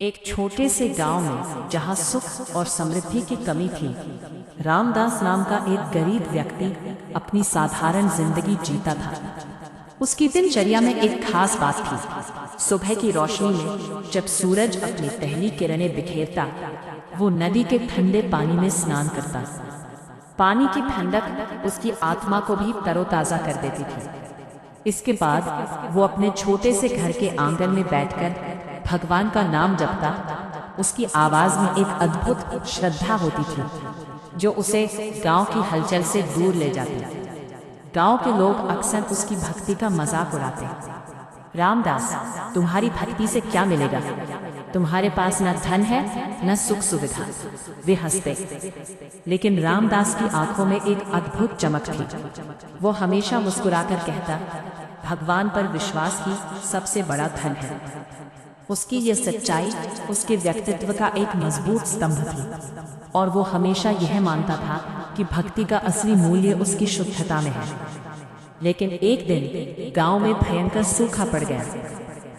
एक छोटे से गांव में जहां सुख और समृद्धि की कमी थी, रामदास नाम का एक गरीब व्यक्ति अपनी साधारण जिंदगी जीता था। उसकी दिनचर्या में एक खास बात थी। सुबह की रोशनी में जब सूरज अपनी पहली किरणें बिखेरता, वो नदी के ठंडे पानी में स्नान करता। पानी की ठंडक उसकी आत्मा को भी तरोताजा कर देती थी। इसके बाद वो अपने छोटे से घर के आंगन में बैठकर भगवान का नाम जपता। उसकी आवाज में एक अद्भुत श्रद्धा होती थी जो उसे गांव की हलचल से दूर ले जाती। गांव के लोग अक्सर उसकी भक्ति का मजाक उड़ाते। रामदास, तुम्हारी भक्ति से क्या मिलेगा? तुम्हारे पास न धन है न सुख सुविधा। वे हंसते, लेकिन रामदास की आंखों में एक अद्भुत चमक थी। वो हमेशा मुस्कुराकर कहता, भगवान पर विश्वास ही सबसे बड़ा धन है। उसकी ये सच्चाई उसके व्यक्तित्व का एक मजबूत स्तंभ थी और वो हमेशा यह मानता था कि भक्ति का असली मूल्य उसकी शुद्धता में है। लेकिन एक दिन गांव में भयंकर सूखा पड़ गया।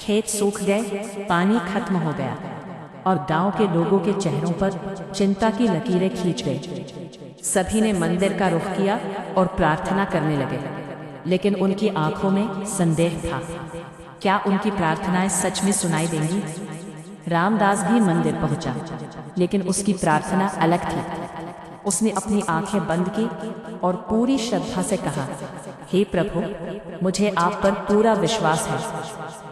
खेत सूख गए, पानी खत्म हो गया और गांव के लोगों के चेहरों पर चिंता की लकीरें खींच गई। सभी ने मंदिर का रुख किया और प्रार्थना करने लगे, लेकिन उनकी आंखों में संदेह था। क्या उनकी प्रार्थनाएं सच में सुनाई देंगी? रामदास भी मंदिर पहुंचा, लेकिन उसकी प्रार्थना अलग थी। उसने अपनी आंखें बंद की और पूरी श्रद्धा से कहा, हे प्रभु, मुझे आप पर पूरा विश्वास है।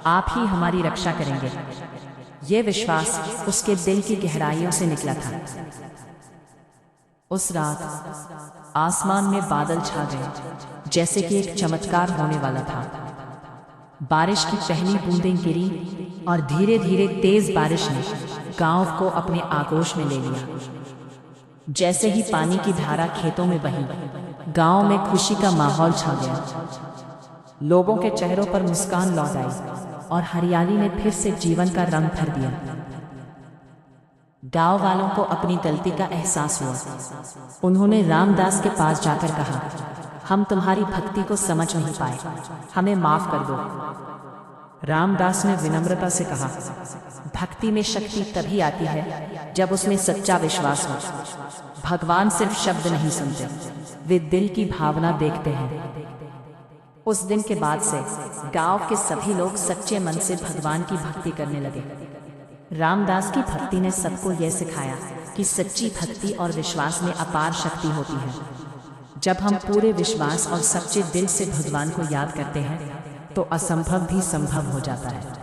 आप ही हमारी रक्षा करेंगे। ये विश्वास उसके दिल की गहराइयों से निकला था। उस रात आसमान में बादल छा गए, जैसे कि एक चमत्कार होने वाला था। बारिश की पहली बूंदें गिरी और धीरे धीरे तेज बारिश ने गांव को अपने आगोश में ले लिया। जैसे ही पानी की धारा खेतों में बही, गांव में खुशी का माहौल छा गया। लोगों के चेहरों पर मुस्कान लौट आई और हरियाली ने फिर से जीवन का रंग भर दिया। गांव वालों को अपनी गलती का एहसास हुआ। उन्होंने रामदास के पास जाकर कहा, हम तुम्हारी भक्ति को समझ नहीं पाए, हमें माफ कर दो। रामदास ने विनम्रता से कहा, भक्ति में शक्ति तभी आती है जब उसमें सच्चा विश्वास हो। भगवान सिर्फ शब्द नहीं सुनते, वे दिल की भावना देखते हैं। उस दिन के बाद से गांव के सभी लोग सच्चे मन से भगवान की भक्ति करने लगे। रामदास की भक्ति ने सबको यह सिखाया कि सच्ची भक्ति और विश्वास में अपार शक्ति होती है। जब हम पूरे विश्वास और सच्चे दिल से भगवान को याद करते हैं, तो असंभव भी संभव हो जाता है।